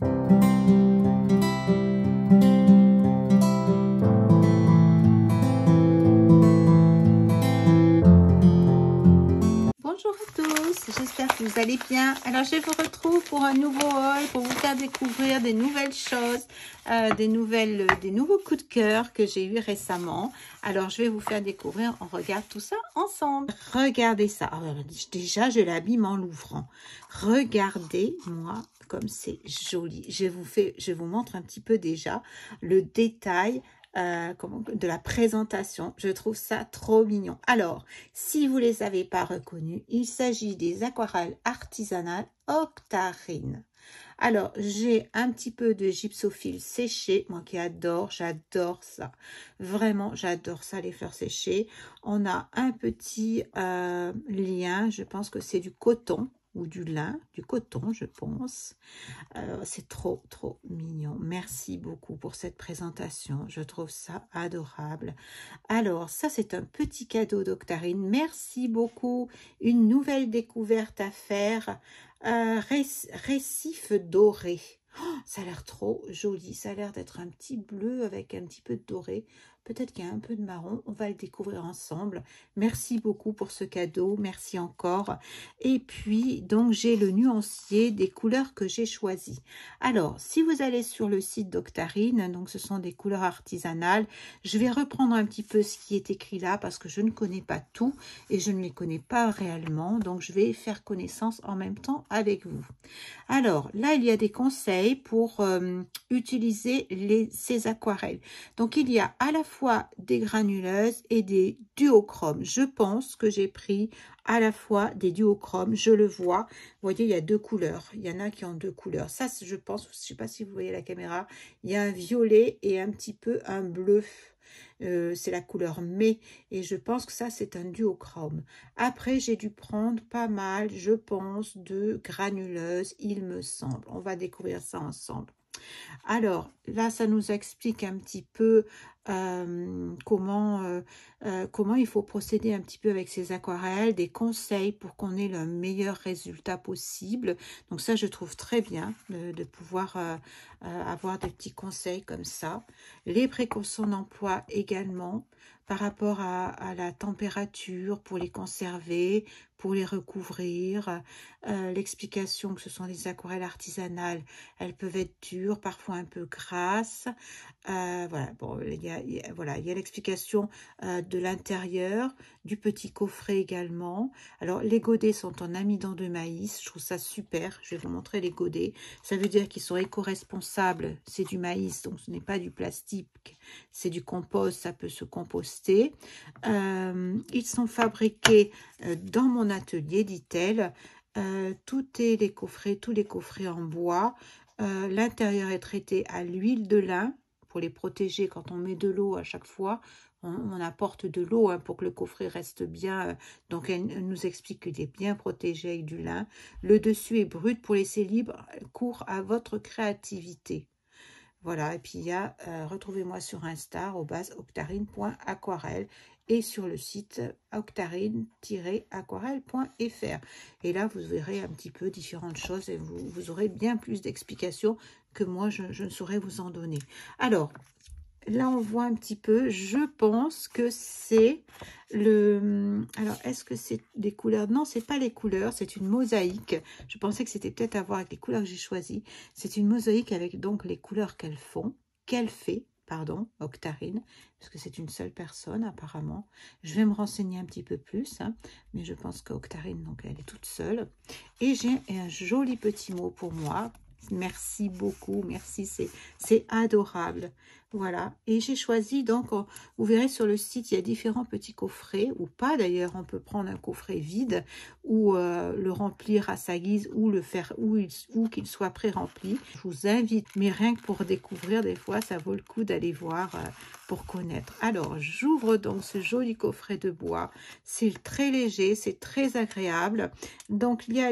Bonjour à tous, j'espère que vous allez bien. Alors je vous retrouve pour un nouveau haul, pour vous faire découvrir des nouvelles choses, des nouveaux coups de cœur que j'ai eu récemment. Alors je vais vous faire découvrir, on regarde tout ça ensemble. Regardez ça, alors, déjà je l'abîme en l'ouvrant. Regardez-moi comme c'est joli. Je vous montre un petit peu déjà le détail de la présentation. Je trouve ça trop mignon. Alors, si vous les avez pas reconnus, il s'agit des aquarelles artisanales Octarine. Alors, j'ai un petit peu de gypsophile séché, moi qui adore, j'adore ça. Vraiment, j'adore ça, les fleurs séchées. On a un petit lien, je pense que c'est du coton ou du lin, du coton, je pense. C'est trop, trop mignon. Merci beaucoup pour cette présentation. Je trouve ça adorable. Alors, ça, c'est un petit cadeau d'Octarine. Merci beaucoup. Une nouvelle découverte à faire. Récif doré. Oh, ça a l'air trop joli. Ça a l'air d'être un petit bleu avec un petit peu de doré. Peut-être qu'il y a un peu de marron. On va le découvrir ensemble. Merci beaucoup pour ce cadeau. Merci encore. Et puis, donc, j'ai le nuancier des couleurs que j'ai choisies. Alors, si vous allez sur le site d'Octarine, donc ce sont des couleurs artisanales, je vais reprendre un petit peu ce qui est écrit là parce que je ne connais pas tout et je ne les connais pas réellement. Donc, je vais faire connaissance en même temps avec vous. Alors, là, il y a des conseils pour utiliser ces aquarelles. Donc, il y a à la fois des granuleuses et des duochromes. Je pense que j'ai pris à la fois des duochromes. Je le vois. Vous voyez, il y a deux couleurs. Il y en a qui ont deux couleurs. Ça, je pense, je ne sais pas si vous voyez la caméra, il y a un violet et un petit peu un bleu. C'est la couleur mai et je pense que ça c'est un duochrome. Après j'ai dû prendre pas mal, je pense, de granuleuses, il me semble. On va découvrir ça ensemble. Alors là, ça nous explique un petit peu comment il faut procéder un petit peu avec ces aquarelles, des conseils pour qu'on ait le meilleur résultat possible. Donc ça, je trouve très bien de pouvoir avoir des petits conseils comme ça. Les précautions d'emploi également par rapport à la température pour les conserver, pour les recouvrir. L'explication que ce sont des aquarelles artisanales, elles peuvent être dures, parfois un peu grasses. Voilà, bon, il y a l'explication de l'intérieur, du petit coffret également. Alors, les godets sont en amidon de maïs. Je trouve ça super. Je vais vous montrer les godets. Ça veut dire qu'ils sont éco-responsables. C'est du maïs, donc ce n'est pas du plastique. C'est du compost, ça peut se composter. Ils sont fabriqués dans mon atelier, dit-elle. Tous les coffrets en bois. L'intérieur est traité à l'huile de lin pour les protéger quand on met de l'eau à chaque fois. On apporte de l'eau pour que le coffret reste bien. Donc, elle nous explique qu'il est bien protégé avec du lin. Le dessus est brut pour laisser libre cours à votre créativité. Voilà, et puis il y a, retrouvez-moi sur Insta, @octarine.aquarelle et sur le site octarine-aquarelle.fr. Et là, vous verrez un petit peu différentes choses et vous aurez bien plus d'explications que moi, je ne saurais vous en donner. Alors, là, on voit un petit peu, je pense que c'est le... Alors, est-ce que c'est des couleurs? Non, c'est pas les couleurs, c'est une mosaïque. Je pensais que c'était peut-être à voir avec les couleurs que j'ai choisies. C'est une mosaïque avec donc les couleurs qu'elle fait, pardon, Octarine, parce que c'est une seule personne apparemment. Je vais me renseigner un petit peu plus, mais je pense qu'Octarine, donc elle est toute seule. Et j'ai un joli petit mot pour moi. Merci beaucoup, merci, c'est adorable. Voilà, et j'ai choisi, donc, vous verrez sur le site, il y a différents petits coffrets, ou pas d'ailleurs, on peut prendre un coffret vide, ou le remplir à sa guise, ou le faire, ou qu'il soit pré-rempli. Je vous invite, mais rien que pour découvrir, des fois, ça vaut le coup d'aller voir pour connaître. Alors, j'ouvre donc ce joli coffret de bois, c'est très léger, c'est très agréable. Donc, il y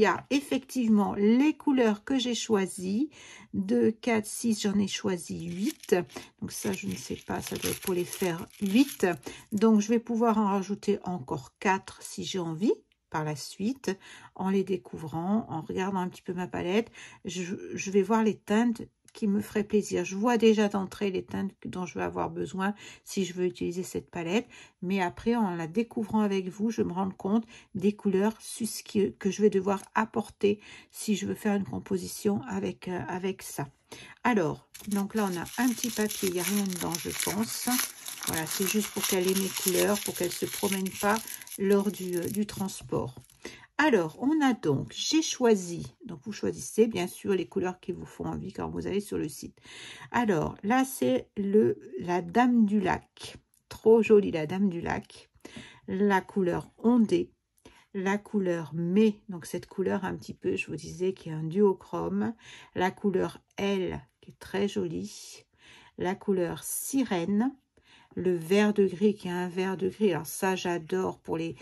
a effectivement les couleurs que j'ai choisies, 2, 4, 6, j'en ai choisi 8. Donc ça, je ne sais pas, ça doit être pour les faire 8. Donc, je vais pouvoir en rajouter encore 4 si j'ai envie. par la suite, en les découvrant, en regardant un petit peu ma palette. Je vais voir les teintes qui me feraient plaisir. Je vois déjà d'entrée les teintes dont je vais avoir besoin si je veux utiliser cette palette. Mais après, en la découvrant avec vous, je me rends compte des couleurs que je vais devoir apporter si je veux faire une composition avec ça. Alors, donc là, on a un petit papier, il n'y a rien dedans, je pense. Voilà, c'est juste pour qu'elle ait mes couleurs, pour qu'elle ne se promène pas lors du transport. Alors, on a donc, j'ai choisi, donc vous choisissez bien sûr les couleurs qui vous font envie quand vous allez sur le site. Alors, là, c'est la Dame du Lac. Trop jolie, la Dame du Lac. La couleur ondée. La couleur Mai, donc cette couleur un petit peu, je vous disais, qui est un duochrome. La couleur L, qui est très jolie. La couleur Sirène. Le vert de gris, qui est un vert de gris. Alors ça, j'adore pour les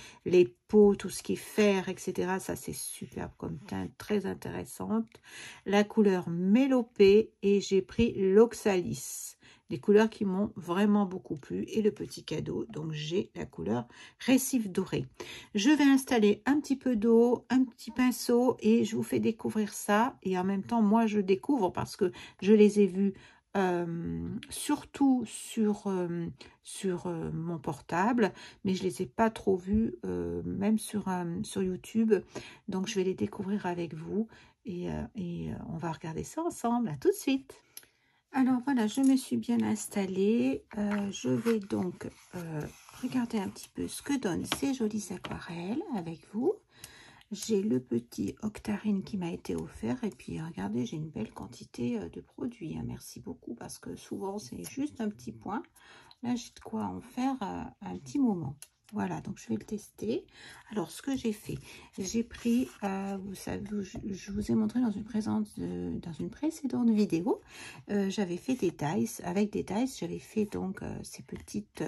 peaux, tout ce qui est fer, etc. Ça, c'est superbe comme teinte, très intéressante. La couleur Mélopée, et j'ai pris l'Oxalis. Des couleurs qui m'ont vraiment beaucoup plu. Et le petit cadeau, donc j'ai la couleur Récif Doré. Je vais installer un petit peu d'eau, un petit pinceau, et je vous fais découvrir ça. Et en même temps, moi, je découvre parce que je les ai vus surtout sur mon portable, mais je les ai pas trop vus même sur YouTube, donc je vais les découvrir avec vous et on va regarder ça ensemble. À tout de suite. Alors voilà, je me suis bien installée, je vais donc regarder un petit peu ce que donnent ces jolies aquarelles avec vous. J'ai le petit Octarine qui m'a été offert et puis regardez, j'ai une belle quantité de produits. Merci beaucoup parce que souvent c'est juste un petit point. Là, j'ai de quoi en faire un petit moment. Voilà, donc je vais le tester. Alors, ce que j'ai fait, j'ai pris, vous savez, je vous ai montré dans une précédente vidéo, j'avais fait des dice. Avec des dice, j'avais fait donc ces petites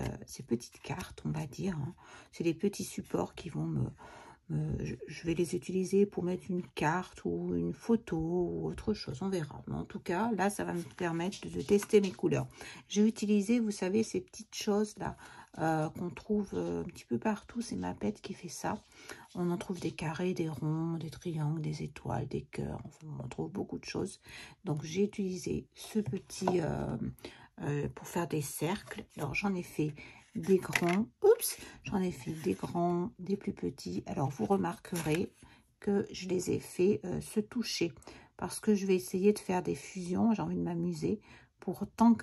cartes, on va dire. Hein. C'est des petits supports qui vont je vais les utiliser pour mettre une carte ou une photo ou autre chose, on verra. Mais en tout cas, là, ça va me permettre de tester mes couleurs. J'ai utilisé, vous savez, ces petites choses-là qu'on trouve un petit peu partout. C'est ma pète qui fait ça. On en trouve des carrés, des ronds, des triangles, des étoiles, des cœurs. Enfin, on trouve beaucoup de choses. Donc, j'ai utilisé ce petit pour faire des cercles. Alors, j'en ai fait des grands, j'en ai fait des grands, des plus petits. Alors vous remarquerez que je les ai fait se toucher parce que je vais essayer de faire des fusions. J'ai envie de m'amuser pour tant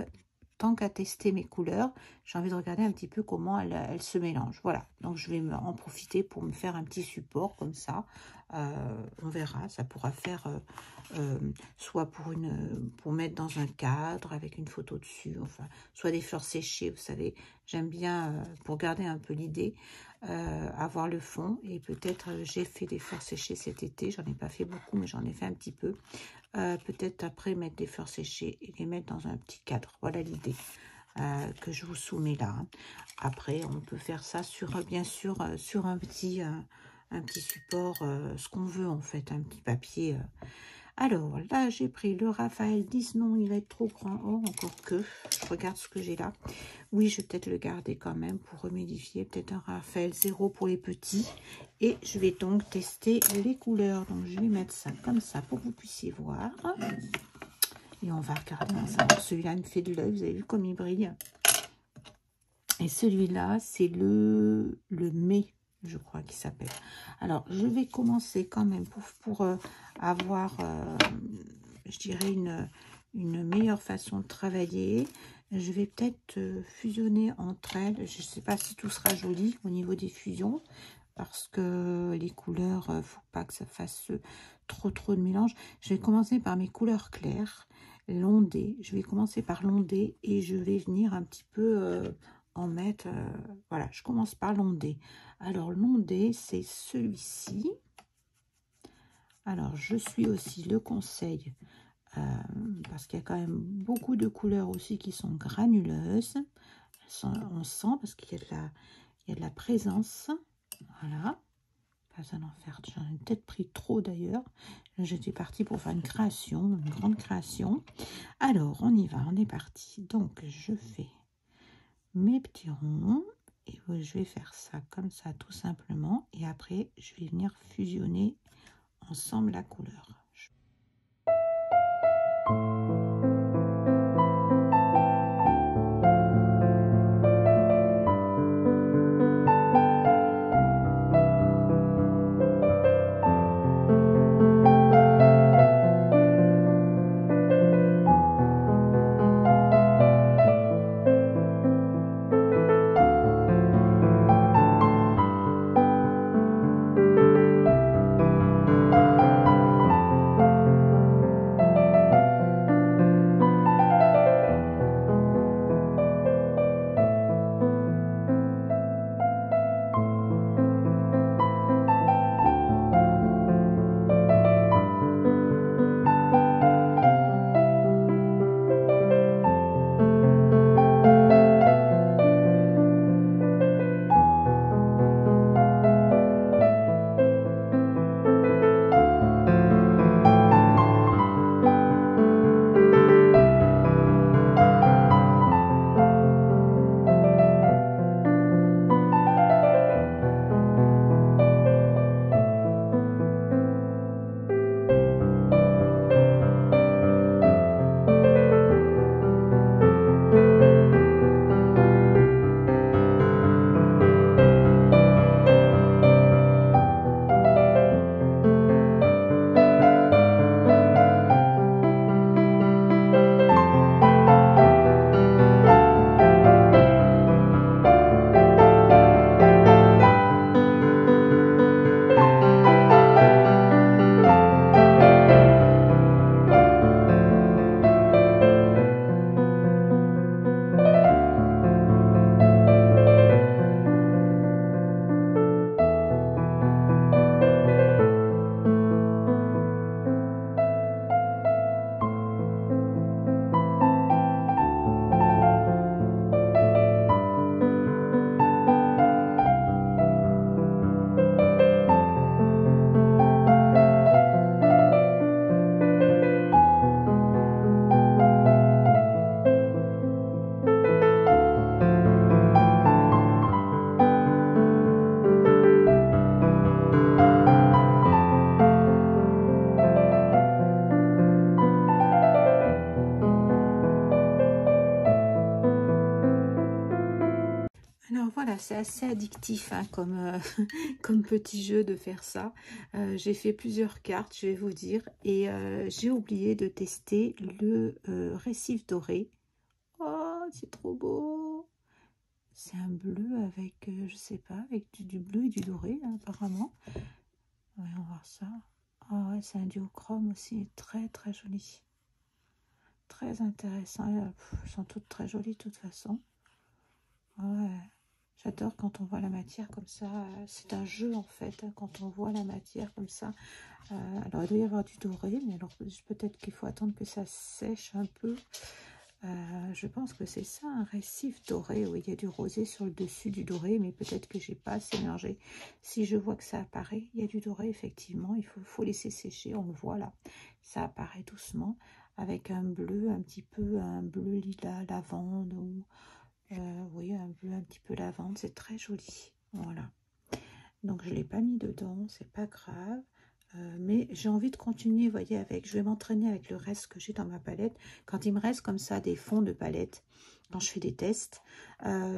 qu'à tester mes couleurs, j'ai envie de regarder un petit peu comment elles se mélangent. Voilà, donc je vais en profiter pour me faire un petit support comme ça. On verra, ça pourra faire soit pour mettre dans un cadre avec une photo dessus, enfin, soit des fleurs séchées, vous savez. J'aime bien, pour garder un peu l'idée, avoir le fond. Et peut-être, j'ai fait des fleurs séchées cet été. J'en ai pas fait beaucoup, mais j'en ai fait un petit peu. Peut-être après mettre des fleurs séchées et les mettre dans un petit cadre. Voilà l'idée que je vous soumets là. Hein. Après, on peut faire ça bien sûr, sur un petit support, ce qu'on veut en fait, un petit papier. Alors là, j'ai pris le Raphaël 10. Non, il va être trop grand. Oh, encore que. Je regarde ce que j'ai là. Oui, je vais peut-être le garder quand même pour remédifier. Peut-être un Raphaël 0 pour les petits. Et je vais donc tester les couleurs. Donc, je vais mettre ça comme ça pour que vous puissiez voir. Et on va regarder ensemble. Celui-là me fait de l'œil. Vous avez vu comme il brille. Et celui-là, c'est le mai, je crois qu'il s'appelle. Alors, je vais commencer quand même pour avoir, je dirais, une meilleure façon de travailler. Je vais peut-être fusionner entre elles. Je ne sais pas si tout sera joli au niveau des fusions, parce que les couleurs, il ne faut pas que ça fasse trop de mélange. Je vais commencer par mes couleurs claires, l'ondée. Je vais commencer par l'ondée et je vais venir un petit peu en mettre. Voilà, je commence par l'ondée. Alors, l'ondée, c'est celui-ci. Alors, je suis aussi le conseil, parce qu'il y a quand même beaucoup de couleurs aussi qui sont granuleuses. On sent parce qu'il y a de la présence. Voilà. Pas besoin d'en faire. J'en ai peut-être pris trop d'ailleurs. J'étais partie pour faire une création, une grande création. Alors, on y va, on est parti. Donc, je fais mes petits ronds. Et je vais faire ça comme ça tout simplement. Et après, je vais venir fusionner ensemble la couleur. Alors voilà, c'est assez addictif hein, comme, comme petit jeu de faire ça. J'ai fait plusieurs cartes, je vais vous dire. Et j'ai oublié de tester le récif doré. Oh, c'est trop beau! C'est un bleu avec, je sais pas, avec du bleu et du doré hein, apparemment. Ouais, on va voir ça. Ah ouais, c'est un duochrome aussi, très très joli. Très intéressant. Elles sont toutes très jolies de toute façon. Ouais. J'adore quand on voit la matière comme ça. C'est un jeu en fait, hein, quand on voit la matière comme ça. Alors il doit y avoir du doré, mais alors peut-être qu'il faut attendre que ça sèche un peu. Je pense que c'est ça, un récif doré. Oui, il y a du rosé sur le dessus du doré, mais peut-être que j'ai pas assez mélangé. Si je vois que ça apparaît, il y a du doré effectivement. Il faut laisser sécher, on le voit là. Ça apparaît doucement avec un bleu, un petit peu, un bleu lilas, lavande ou... oui, un bleu un petit peu lavande, c'est très joli. Voilà. Donc je ne l'ai pas mis dedans, c'est pas grave. Mais j'ai envie de continuer, vous voyez, avec. Je vais m'entraîner avec le reste que j'ai dans ma palette. Quand il me reste comme ça des fonds de palette, quand je fais des tests,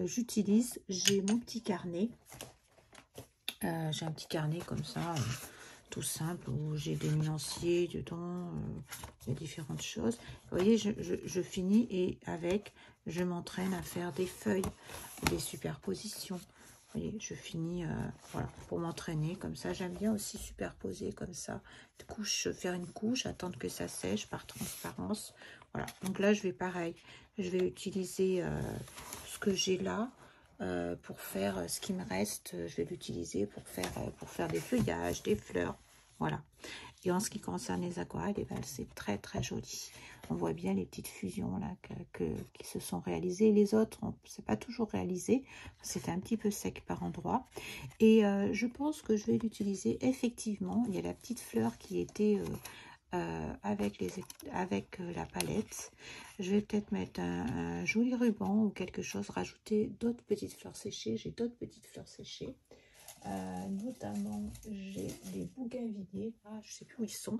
j'utilise, j'ai mon petit carnet. J'ai un petit carnet comme ça, tout simple, où j'ai des nuanciers dedans, il y a différentes choses. Vous voyez, je finis et avec, je m'entraîne à faire des feuilles, des superpositions. Vous voyez, je finis, voilà, pour m'entraîner comme ça. J'aime bien aussi superposer comme ça, faire une couche, attendre que ça sèche par transparence. Voilà, donc là, je vais pareil, je vais utiliser ce que j'ai là. Pour faire ce qui me reste, je vais l'utiliser pour faire des feuillages, des fleurs, voilà. Et en ce qui concerne les aquarelles, eh ben, c'est très très joli. On voit bien les petites fusions là qui se sont réalisées. Les autres, c'est pas toujours réalisé. C'était un petit peu sec par endroits. Et je pense que je vais l'utiliser effectivement. Il y a la petite fleur qui était avec la palette. Je vais peut-être mettre un joli ruban ou quelque chose, rajouter d'autres petites fleurs séchées. J'ai d'autres petites fleurs séchées. Notamment, j'ai des bougainvilliers. Ah, je ne sais plus où ils sont.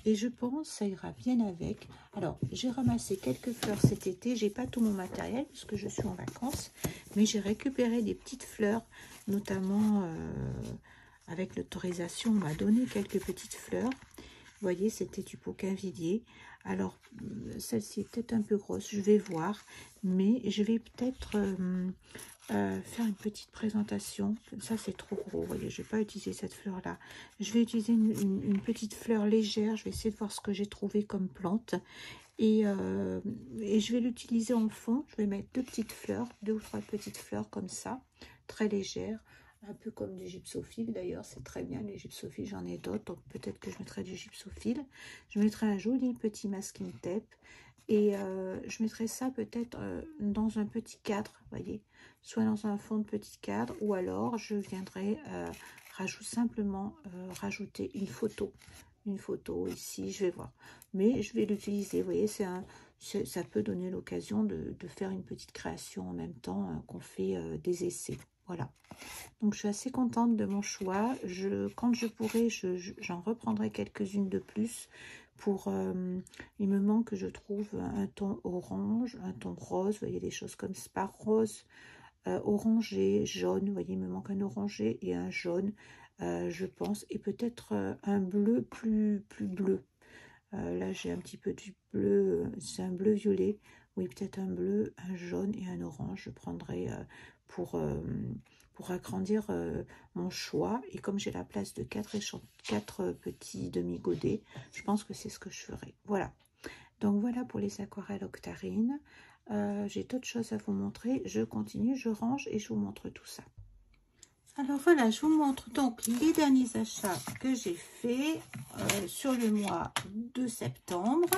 Et je pense que ça ira bien avec. Alors, j'ai ramassé quelques fleurs cet été. J'ai pas tout mon matériel puisque je suis en vacances. Mais j'ai récupéré des petites fleurs, notamment avec l'autorisation, on m'a donné quelques petites fleurs. Vous voyez, c'était du bougainvillier. Alors, celle-ci est peut-être un peu grosse, je vais voir. Mais je vais peut-être faire une petite présentation. Ça, c'est trop gros. Vous voyez, je ne vais pas utiliser cette fleur-là. Je vais utiliser une petite fleur légère. Je vais essayer de voir ce que j'ai trouvé comme plante. Et je vais l'utiliser en fond. Je vais mettre deux petites fleurs, deux ou trois petites fleurs comme ça, très légères. Un peu comme du gypsophile d'ailleurs, c'est très bien, les gypsophiles, j'en ai d'autres, donc peut-être que je mettrai du gypsophile. Je mettrai un joli petit masking tape et je mettrai ça peut-être dans un petit cadre, vous voyez, soit dans un fond de petit cadre ou alors je viendrai simplement rajouter une photo ici, je vais voir. Mais je vais l'utiliser, vous voyez, ça peut donner l'occasion de faire une petite création en même temps qu'on fait des essais. Voilà. Donc, je suis assez contente de mon choix. Quand je pourrai, j'en reprendrai quelques-unes de plus. Il me manque, je trouve, un ton orange, un ton rose. Vous voyez, des choses comme ça. Pas rose, orangé, jaune. Vous voyez, il me manque un orangé et un jaune, je pense. Et peut-être un bleu plus bleu. Là, j'ai un petit peu du bleu. C'est un bleu violet. Oui, peut-être un bleu, un jaune et un orange. Je prendrai pour agrandir mon choix. Et comme j'ai la place de 4 petits demi-godets, je pense que c'est ce que je ferai. Voilà. Donc voilà pour les aquarelles Octarine. J'ai d'autres choses à vous montrer. Je continue, je range et je vous montre tout ça. Alors voilà, je vous montre donc les derniers achats que j'ai fait sur le mois de septembre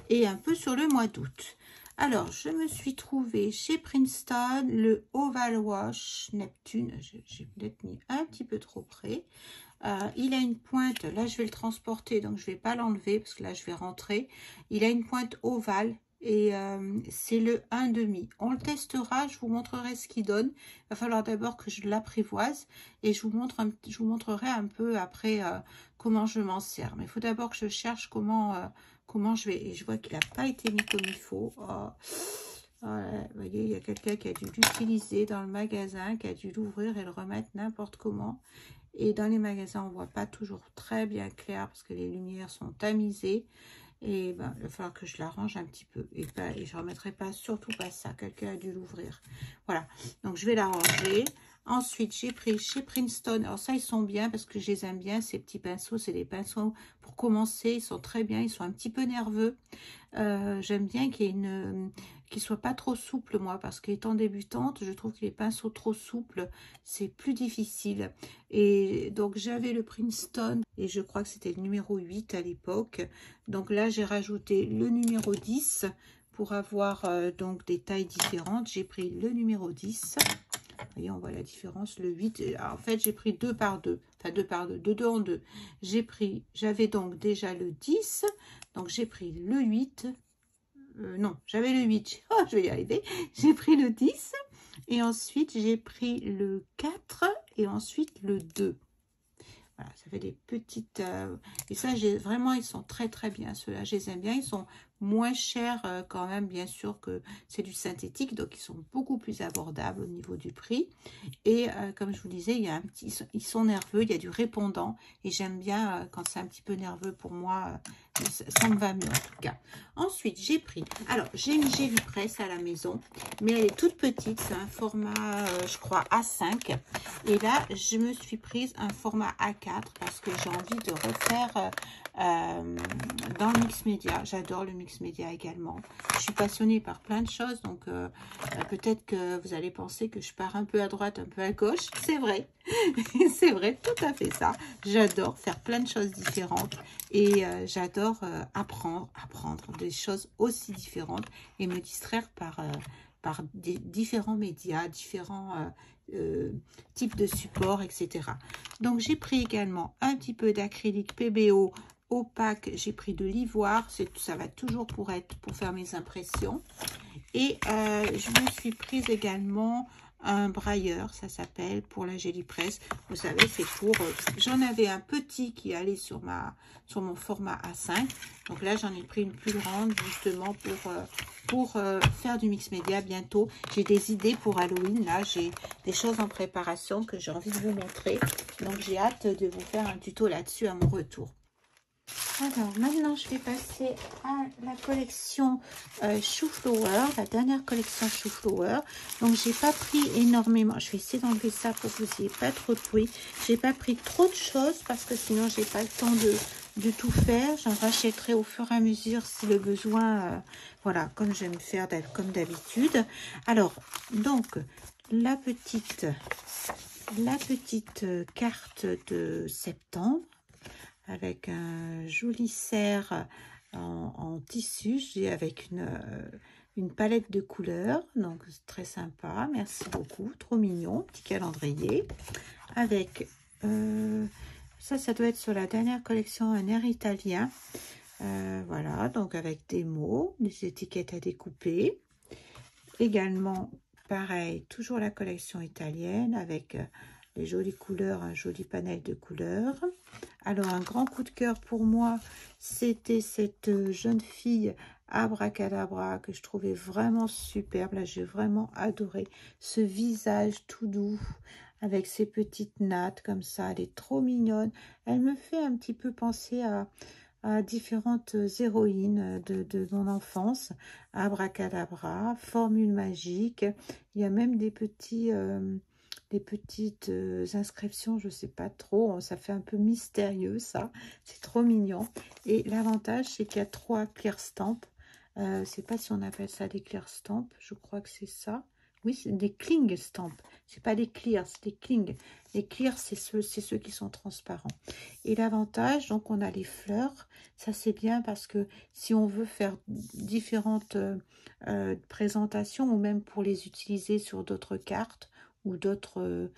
et un peu sur le mois d'août. Alors, je me suis trouvée chez Princeton le Oval Wash Neptune. J'ai peut-être mis un petit peu trop près. Il a une pointe, là je vais le transporter, donc je ne vais pas l'enlever parce que là je vais rentrer. Il a une pointe ovale. Et c'est le 1,5. On le testera, je vous montrerai ce qu'il donne. Il va falloir d'abord que je l'apprivoise et je vous montrerai un peu après comment je m'en sers. Mais il faut d'abord que je cherche comment je vais. Et je vois qu'il n'a pas été mis comme il faut. Oh. Voilà, vous voyez, il y a quelqu'un qui a dû l'utiliser dans le magasin, qui a dû l'ouvrir et le remettre n'importe comment. Et dans les magasins, on ne voit pas toujours très bien clair parce que les lumières sont tamisées. Et ben, il va falloir que je l'arrange un petit peu. Et je ne remettrai pas, surtout pas ça. Quelqu'un a dû l'ouvrir. Voilà. Donc, je vais l'arranger. Ensuite, j'ai pris chez Princeton. Alors, ça, ils sont bien parce que je les aime bien. Ces petits pinceaux, c'est des pinceaux pour commencer. Ils sont très bien. Ils sont un petit peu nerveux. J'aime bien qu'il ne soit pas trop souple, moi, parce qu'étant débutante, je trouve que les pinceaux trop souples, c'est plus difficile. Et donc, j'avais le Princeton, et je crois que c'était le numéro 8 à l'époque. Donc là, j'ai rajouté le numéro 10 pour avoir donc des tailles différentes. J'ai pris le numéro 10. Vous voyez, on voit la différence. Le 8, alors, en fait, j'ai pris 2 par 2. Enfin, 2 par 2, de 2 en 2. J'avais donc déjà le 10. Donc, j'ai pris le 8. Non, j'avais le 8. Oh, je vais y arriver. J'ai pris le 10. Et ensuite, j'ai pris le 4. Et ensuite, le 2. Voilà, ça fait des petites... et ça, vraiment, ils sont très, très bien. Ceux-là, je les aime bien. Ils sont moins chers quand même, bien sûr, que c'est du synthétique. Donc, ils sont beaucoup plus abordables au niveau du prix. Et comme je vous disais, ils sont nerveux. Il y a du répondant. Et j'aime bien quand c'est un petit peu nerveux pour moi. Ça me va mieux, en tout cas. Ensuite, j'ai pris... Alors, j'ai une Gélipresse à la maison. Mais elle est toute petite. C'est un format, je crois, A5. Et là, je me suis prise un format A4 parce que j'ai envie de refaire dans le mix média. J'adore le mix média également. Je suis passionnée par plein de choses, donc peut-être que vous allez penser que je pars un peu à droite, un peu à gauche. C'est vrai, c'est vrai, tout à fait ça. J'adore faire plein de choses différentes et j'adore apprendre des choses aussi différentes et me distraire par différents médias, différents types de supports, etc. Donc, j'ai pris également un petit peu d'acrylique PBO opaque, j'ai pris de l'ivoire, ça va toujours pour faire mes impressions. Et je me suis prise également un brailleur, ça s'appelle, pour la Gélipresse. Vous savez, c'est pour... j'en avais un petit qui allait sur mon format A5. Donc là, j'en ai pris une plus grande, justement, pour faire du mix média bientôt. J'ai des idées pour Halloween. Là, j'ai des choses en préparation que j'ai envie de vous montrer. Donc, j'ai hâte de vous faire un tuto là-dessus à mon retour. Alors, maintenant, je vais passer à la collection Chou Flower, la dernière collection Chou Flower. Donc, j'ai pas pris énormément. Je vais essayer d'enlever ça pour que vous n'ayez pas trop de bruit. J'ai pas pris trop de choses parce que sinon, j'ai pas le temps de tout faire. J'en rachèterai au fur et à mesure si le besoin, voilà, comme j'aime faire comme d'habitude. Alors, donc, la petite carte de septembre, avec un joli cerf en tissu, avec une palette de couleurs, donc très sympa, merci beaucoup, trop mignon, petit calendrier, avec, ça doit être sur la dernière collection, un air italien, voilà, donc avec des mots, des étiquettes à découper, également, pareil, toujours la collection italienne, avec... les jolies couleurs, un joli panel de couleurs. Alors, un grand coup de cœur pour moi, c'était cette jeune fille Abracadabra que je trouvais vraiment superbe. Là, j'ai vraiment adoré ce visage tout doux avec ses petites nattes comme ça. Elle est trop mignonne. Elle me fait un petit peu penser à différentes héroïnes de mon enfance. Abracadabra, formule magique. Il y a même des petites inscriptions, je sais pas trop, ça fait un peu mystérieux ça, c'est trop mignon. Et l'avantage, c'est qu'il y a 3 clear stamps. Je sais pas si on appelle ça des clear stamps, je crois que c'est ça. Oui, c'est des cling stamps, c'est pas des clear, c'est des cling. Les clear, c'est ceux qui sont transparents. Et l'avantage, donc on a les fleurs, ça c'est bien parce que si on veut faire différentes présentations ou même pour les utiliser sur d'autres cartes, ou d'autres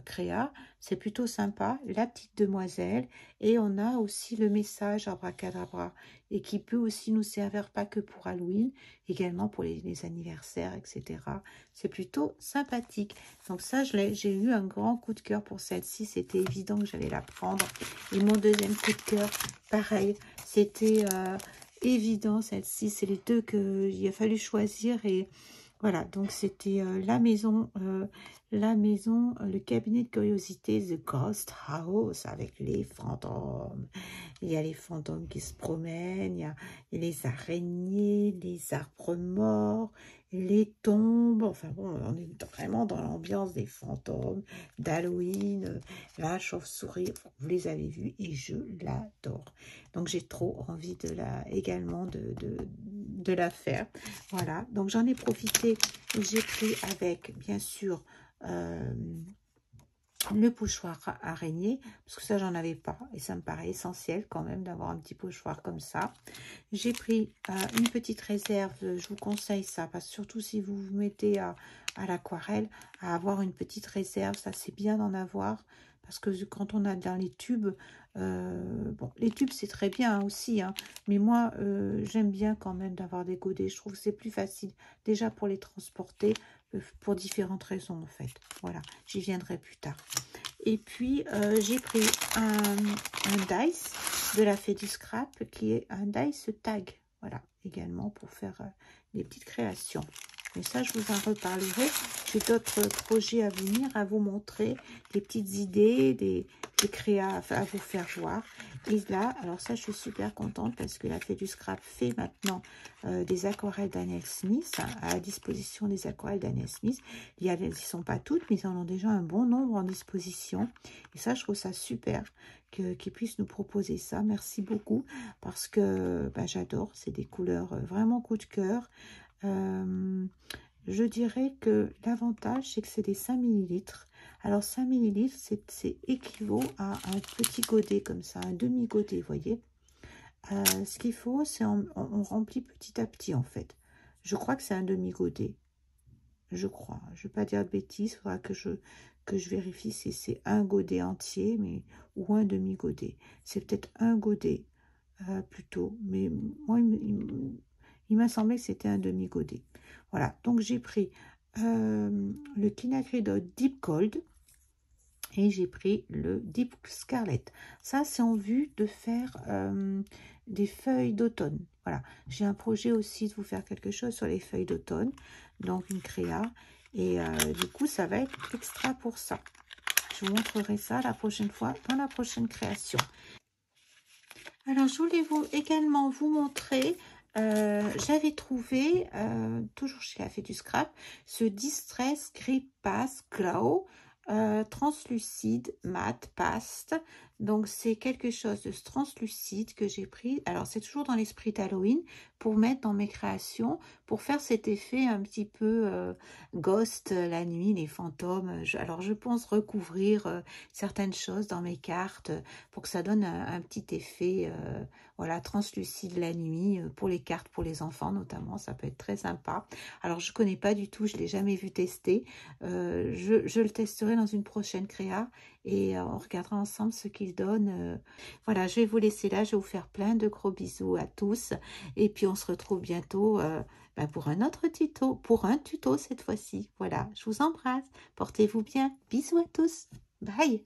créas, c'est plutôt sympa, la petite demoiselle, et on a aussi le message Abracadabra, et qui peut aussi nous servir pas que pour Halloween, également pour les anniversaires, etc. C'est plutôt sympathique. Donc ça, j'ai eu un grand coup de cœur pour celle-ci, c'était évident que j'allais la prendre. Et mon deuxième coup de cœur, pareil, c'était évident, celle-ci, c'est les deux qu'il a fallu choisir, et voilà, donc c'était le cabinet de curiosité, The Ghost House, avec les fantômes. Il y a les fantômes qui se promènent, il y a les araignées, les arbres morts, les tombes. Enfin bon, on est vraiment dans l'ambiance des fantômes, d'Halloween, la chauve-souris. Vous les avez vus et je l'adore. Donc j'ai trop envie également de la faire. Voilà, donc j'en ai profité. J'ai pris avec, bien sûr, le pochoir araignée, parce que ça j'en avais pas et ça me paraît essentiel quand même d'avoir un petit pochoir comme ça. J'ai pris une petite réserve, je vous conseille ça, parce que surtout si vous vous mettez à l'aquarelle, à avoir une petite réserve, ça c'est bien d'en avoir, parce que quand on a dans les tubes, bon, les tubes c'est très bien aussi, hein, mais moi j'aime bien quand même d'avoir des godets, je trouve que c'est plus facile déjà pour les transporter, pour différentes raisons en fait. Voilà, j'y viendrai plus tard. Et puis j'ai pris un dice de la Fée du Scrap qui est un dice tag. Voilà, également pour faire des petites créations. Mais ça, je vous en reparlerai. J'ai d'autres projets à venir, à vous montrer, des petites idées, des créas à vous faire voir. Et là, alors ça, je suis super contente parce que la Fée du Scrap fait maintenant des aquarelles Daniel Smith, à la disposition des aquarelles Daniel Smith. Elles ne sont pas toutes, mais ils en ont déjà un bon nombre en disposition. Et ça, je trouve ça super qu'ils puissent nous proposer ça. Merci beaucoup parce que j'adore. C'est des couleurs vraiment coup de cœur. Je dirais que l'avantage, c'est que c'est des 5 ml. Alors, 5 ml, c'est équivaut à un petit godet comme ça, un demi-godet, vous voyez. Ce qu'il faut, c'est on remplit petit à petit, en fait. Je crois que c'est un demi-godet. Je crois. Je ne vais pas dire de bêtises. Il faudra que je vérifie si c'est un godet entier ou un demi-godet. C'est peut-être un godet. plutôt. Mais moi, il m'a semblé que c'était un demi-godet. Voilà, donc j'ai pris le Quinacridone Deep Gold et j'ai pris le Deep Scarlet. Ça, c'est en vue de faire des feuilles d'automne. Voilà, j'ai un projet aussi de vous faire quelque chose sur les feuilles d'automne, donc une créa. Et du coup, ça va être extra pour ça. Je vous montrerai ça la prochaine fois dans la prochaine création. Alors, je voulais également vous montrer, j'avais trouvé, toujours chez la Fée du Scrap, ce Distress Grip Pass Glow translucide mat paste. Donc, c'est quelque chose de translucide que j'ai pris. Alors, c'est toujours dans l'esprit d'Halloween pour mettre dans mes créations, pour faire cet effet un petit peu ghost la nuit, les fantômes. Alors, je pense recouvrir certaines choses dans mes cartes pour que ça donne un petit effet voilà, translucide la nuit pour les cartes, pour les enfants notamment. Ça peut être très sympa. Alors, je connais pas du tout, je l'ai jamais vu tester. Je le testerai dans une prochaine créa et on regardera ensemble ce qu'il donne. Voilà, je vais vous laisser là. Je vais vous faire plein de gros bisous à tous. Et puis, on se retrouve bientôt pour un autre tuto, pour un tuto cette fois-ci. Voilà, je vous embrasse. Portez-vous bien. Bisous à tous. Bye.